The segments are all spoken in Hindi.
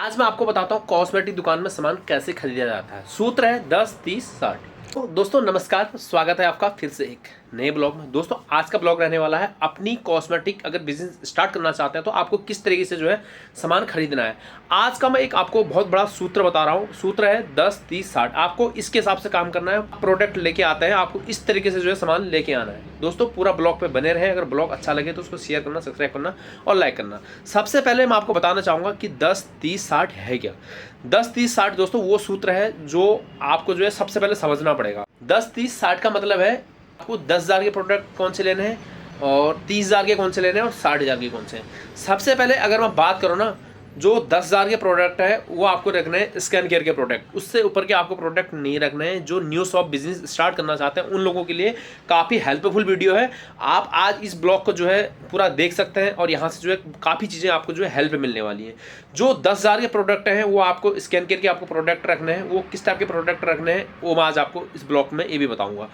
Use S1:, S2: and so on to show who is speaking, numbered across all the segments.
S1: आज मैं आपको बताता हूँ कॉस्मेटिक दुकान में सामान कैसे खरीदा जाता है। सूत्र है 10, 30, 60। तो दोस्तों नमस्कार, स्वागत है आपका फिर से एक नए ब्लॉग में। दोस्तों आज का ब्लॉग रहने वाला है अपनी कॉस्मेटिक अगर बिजनेस स्टार्ट करना चाहते हैं तो आपको किस तरीके से जो है सामान खरीदना है। आज का मैं एक आपको बहुत बड़ा सूत्र बता रहा हूँ। सूत्र है 10, 30, 60। आपको इसके हिसाब से काम करना है। प्रोडक्ट लेके आते हैं, आपको इस तरीके से जो है सामान लेके आना है। दोस्तों पूरा ब्लॉग पे बने रहे। अगर ब्लॉग अच्छा लगे तो उसको शेयर करना, सब्सक्राइब करना और लाइक करना। सबसे पहले मैं आपको बताना चाहूँगा कि 10, 30, 60 है क्या। 10, 30, 60 दोस्तों वो सूत्र है जो आपको जो है सबसे पहले समझना पड़ेगा। 10, 30, 60 का मतलब है आपको 10,000 के प्रोडक्ट कौन से लेने हैं और 30,000 के कौन से लेने हैं और 60,000 के कौन से हैं। सबसे पहले अगर मैं बात करूँ ना, जो 10,000 के प्रोडक्ट है वो आपको रखने हैं स्किन केयर के प्रोडक्ट। उससे ऊपर के आपको प्रोडक्ट नहीं रखने हैं। जो न्यू शॉप बिजनेस स्टार्ट करना चाहते हैं उन लोगों के लिए काफ़ी हेल्पफुल वीडियो है। आप आज इस ब्लॉग को जो है पूरा देख सकते हैं और यहाँ से जो है काफ़ी चीज़ें आपको जो है हेल्प मिलने वाली हैं। जो 10,000 के प्रोडक्ट हैं वो आपको स्किन केयर के आपको प्रोडक्ट रखने हैं। वो किस टाइप के प्रोडक्ट रखने हैं वो मैं आज आपको इस ब्लॉग में ये भी बताऊँगा।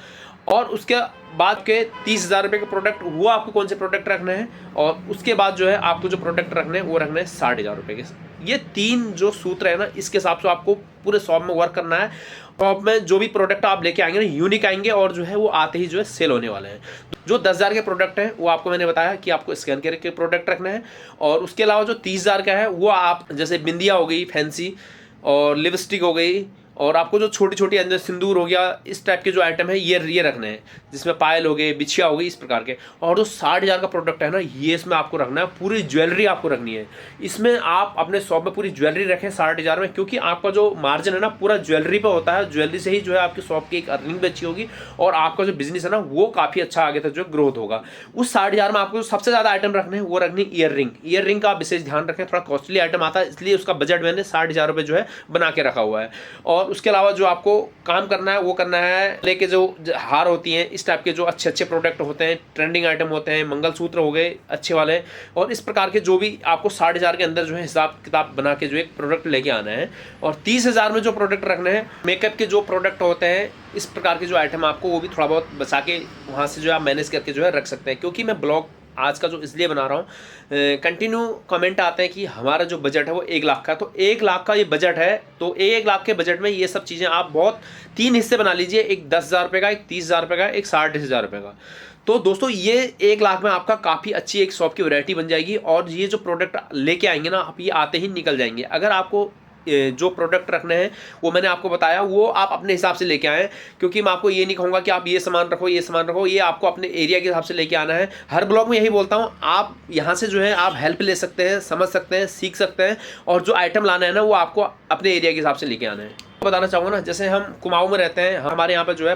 S1: और उसके बाद के 30,000 रुपये के प्रोडक्ट वो आपको कौन से प्रोडक्ट रखने हैं और उसके बाद जो है आपको जो प्रोडक्ट रखने हैं वो रखने हैं 60,000 रुपये के। ये तीन जो सूत्र है ना, इसके हिसाब से आपको पूरे शॉप में वर्क करना है। शॉप में जो भी प्रोडक्ट आप लेके आएंगे ना, यूनिक आएंगे और जो है वो आते ही जो है सेल होने वाले हैं। जो 10,000 के प्रोडक्ट हैं वो आपको मैंने बताया कि आपको स्किन केयर के प्रोडक्ट रखने हैं। और उसके अलावा जो 30,000 का है वो आप जैसे बिंदिया हो गई फैंसी और लिपस्टिक हो गई और आपको जो छोटी छोटी अंदर सिंदूर हो गया, इस टाइप के जो आइटम है ये रखने हैं, जिसमें पायल हो गए, बिछिया हो गई, इस प्रकार के। और जो 60,000 का प्रोडक्ट है ना, ये इसमें आपको रखना है। पूरी ज्वेलरी आपको रखनी है। इसमें आप अपने शॉप में पूरी ज्वेलरी रखें 60,000 में, क्योंकि आपका जो मार्जिन है ना पूरा ज्वेलरी पे होता है। ज्वेलरी से ही जो है आपकी शॉप की एक अर्निंग भी अच्छी होगी और आपका जो बिजनेस है ना वो काफ़ी अच्छा आगे तक जो ग्रोथ होगा। उस 60,000 में आपको सबसे ज़्यादा आइटम रखने हैं वो रखनी ईयर रिंग। ईयर रिंग का आप विशेष ध्यान रखें, थोड़ा कॉस्टली आइटम आता है इसलिए उसका बजट मैंने 60,000 रुपये जो है बना के रखा हुआ है। और उसके अलावा जो आपको काम करना है वो करना है लेके जो हार होती हैं, इस टाइप के जो अच्छे अच्छे प्रोडक्ट होते हैं, ट्रेंडिंग आइटम होते हैं, मंगलसूत्र हो गए अच्छे वाले, और इस प्रकार के जो भी आपको 60,000 के अंदर जो है हिसाब किताब बना के जो एक प्रोडक्ट लेके आना है। और 30,000 में जो प्रोडक्ट रखने हैं, मेकअप के जो प्रोडक्ट होते हैं, इस प्रकार के जो आइटम आपको वो भी थोड़ा बहुत बचा के वहाँ से जो आप मैनेज करके जो है रख सकते हैं। क्योंकि मैं ब्लॉग आज का जो इसलिए बना रहा हूँ, कंटिन्यू कमेंट आते हैं कि हमारा जो बजट है वो 1 लाख का। तो 1 लाख का ये बजट है, तो 1 लाख के बजट में ये सब चीज़ें आप बहुत 3 हिस्से बना लीजिए। एक 10,000 रुपये का, एक 30,000 रुपये का, एक 60,000 रुपये का। तो दोस्तों ये 1 लाख में आपका काफ़ी अच्छी एक शॉप की वैरायटी बन जाएगी। और ये जो प्रोडक्ट लेके आएंगे ना आप, ये आते ही निकल जाएंगे। अगर आपको जो प्रोडक्ट रखने हैं वो मैंने आपको बताया, वो आप अपने हिसाब से लेके आएँ। क्योंकि मैं आपको ये नहीं कहूँगा कि आप ये सामान रखो, ये सामान रखो। ये आपको अपने एरिया के हिसाब से लेके आना है। हर ब्लॉग में यही बोलता हूँ, आप यहाँ से जो है आप हेल्प ले सकते हैं, समझ सकते हैं, सीख सकते हैं। और जो आइटम लाना है ना वो आपको अपने एरिया के हिसाब से लेके आना है। बताना चाहूँगा ना, जैसे हम कुमाऊँ में रहते हैं, हमारे यहाँ पर जो है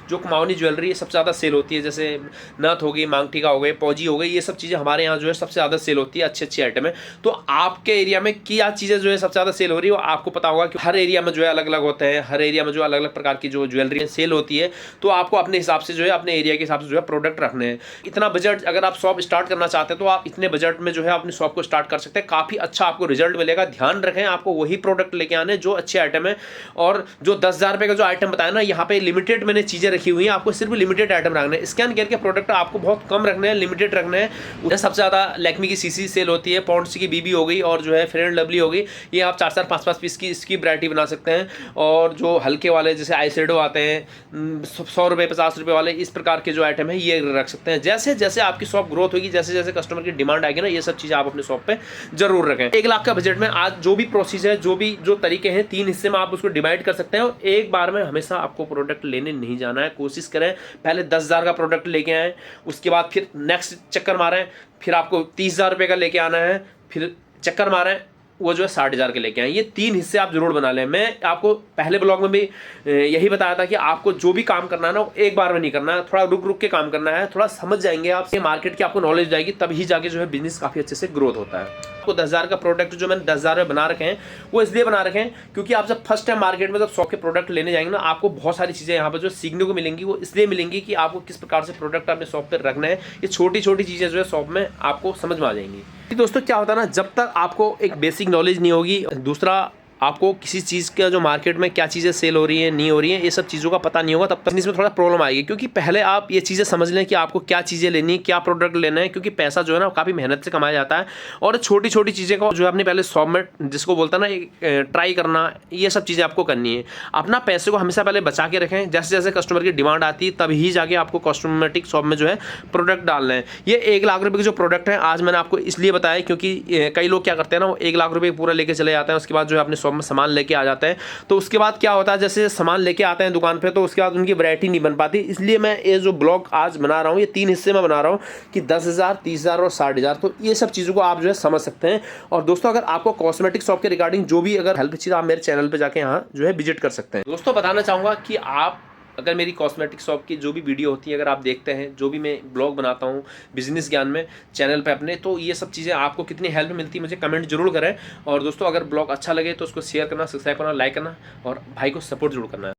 S1: जो कुमाऊनी ज्वेलरी सबसे ज़्यादा सेल होती है। जैसे नथ हो गई, मांग टीका हो गई, पौजी हो गई, ये सब चीज़ें हमारे यहाँ जो है सबसे ज़्यादा सेल होती है। अच्छी अच्छी आइटम है। तो आपके एरिया में क्या चीज़ें जो है सबसे ज़्यादा सेल हो रही है वो आपको पता होगा कि हर एरिया में जो है अलग अलग होते हैं। हर एरिया में जो अलग अलग प्रकार की जो ज्वेलरी सेल होती है, तो आपको अपने हिसाब से जो है अपने एरिया के हिसाब से जो है प्रोडक्ट रखने हैं। इतना बजट अगर आप शॉप स्टार्ट करना चाहते हैं तो आप इतने बजट में जो है अपनी शॉप को स्टार्ट कर सकते हैं। काफ़ी अच्छा आपको रिजल्ट मिलेगा। ध्यान रखें, आपको वही प्रोडक्ट लेके आने जो अच्छे आइटम है। और जो 10,000 रुपये का जो आइटम बताया ना, यहाँ पे लिमिटेड मैंने चीज़ें रखी हुई हैं। आपको सिर्फ लिमिटेड आइटम रखने हैं। स्किन केयर के प्रोडक्ट आपको बहुत कम रखने हैं, लिमिटेड रखने हैं। उधर सबसे ज़्यादा लैक्मी की सीसी सेल होती है, पॉन्ड्स की बीबी हो गई और जो है फेयर एंड लवली हो गई। ये आप 4-4, 5-5 पीस की इसकी वैरायटी बना सकते हैं। और जो हल्के वाले जैसे आई शेडो आते हैं 100 रुपये, 50 रुपये वाले, इस प्रकार के जो आइटम है ये रख सकते हैं। जैसे जैसे आपकी शॉप ग्रोथ होगी, जैसे जैसे कस्टमर की डिमांड आएगी ना, ये सब चीज़ें आप अपने शॉप पे जरूर रखें। 1 लाख का बजट में आज जो भी प्रोसेस है, जो तरीके हैं, 3 हिस्से में आप उसको डिवाइड कर सकते हैं। और एक बार में हमेशा आपको प्रोडक्ट लेने नहीं जाना है। कोशिश करें पहले 10,000 का प्रोडक्ट लेके आएँ, उसके बाद फिर नेक्स्ट चक्कर मारें, फिर आपको 30,000 रुपये का लेके आना है, फिर चक्कर मारें वो जो है 60,000 के लेके आए। ये 3 हिस्से आप जरूर बना लें। मैं आपको पहले ब्लॉग में भी यही बताया था कि आपको जो भी काम करना है ना वो एक बार में नहीं करना है, थोड़ा रुक रुक के काम करना है। थोड़ा समझ जाएंगे आप, मार्केट की आपको नॉलेज जाएगी, तभी जाके जो है बिजनेस काफ़ी अच्छे से ग्रोथ होता है। आपको 10,000 का प्रोडक्ट जो मैंने 10,000 में बना रखे हैं वो इसलिए बना रखे हैं क्योंकि आप जब फर्स्ट टाइम मार्केट में जब शॉप के प्रोडक्ट लेने जाएंगे ना, आपको बहुत सारी चीज़ें यहाँ पर जो सीखने को मिलेंगी। वो इसलिए मिलेंगी कि आपको किस प्रकार से प्रोडक्ट अपने शॉप पर रखना है। ये छोटी छोटी चीज़ें जो है शॉप में आपको समझ में आ जाएंगी। दोस्तों क्या होता है ना, जब तक आपको एक बेसिक नॉलेज नहीं होगी, दूसरा आपको किसी चीज़ का जो मार्केट में क्या चीज़ें सेल हो रही है नहीं हो रही है, ये सब चीज़ों का पता नहीं होगा, तब तक इसमें थोड़ा प्रॉब्लम आएगी। क्योंकि पहले आप ये चीज़ें समझ लें कि आपको क्या चीज़ें लेनी है, क्या प्रोडक्ट लेना है, क्योंकि पैसा जो है ना काफ़ी मेहनत से कमाया जाता है। और छोटी छोटी चीज़ें को जो है अपने पहले शॉप में, जिसको बोलता है ना ट्राई करना, ये सब चीज़ें आपको करनी है। अपना पैसे को हमेशा पहले बचा के रखें, जैसे जैसे कस्टमर की डिमांड आती है तभी जाके आपको कॉस्मेटिक शॉप में जो है प्रोडक्ट डालना है। ये 1 लाख रुपए के जो प्रोडक्ट है आज मैंने आपको इसलिए बताया क्योंकि कई लोग क्या करते हैं ना, वो 1 लाख रुपए पूरा लेके चले जाते हैं, उसके बाद जो है अपने शॉप में सामान लेके आ जाते हैं। तो उसके बाद क्या होता है, जैसे सामान लेके आते हैं दुकान पे, तो उसके बाद उनकी वैरायटी नहीं बन पाती। इसलिए मैं ये जो ब्लॉग आज बना रहा हूँ, ये 3 हिस्से में बना रहा हूँ कि 10,000, 30,000 और 60,000। तो ये सब चीज़ों को आप जो है समझ सकते हैं। और दोस्तों अगर आपको कॉस्मेटिक शॉप के रिगार्डिंग जो भी अगर हेल्प चाहिए, आप मेरे चैनल पर जाके यहाँ जो है विजिट कर सकते हैं। दोस्तों बताना चाहूँगा कि आप अगर मेरी कॉस्मेटिक शॉप की जो भी वीडियो होती है, अगर आप देखते हैं, जो भी मैं ब्लॉग बनाता हूँ बिजनेस ज्ञान में चैनल पे अपने, तो ये सब चीज़ें आपको कितनी हेल्प मिलती है मुझे कमेंट जरूर करें। और दोस्तों अगर ब्लॉग अच्छा लगे तो उसको शेयर करना, सब्सक्राइब करना, लाइक करना और भाई को सपोर्ट जरूर करना है।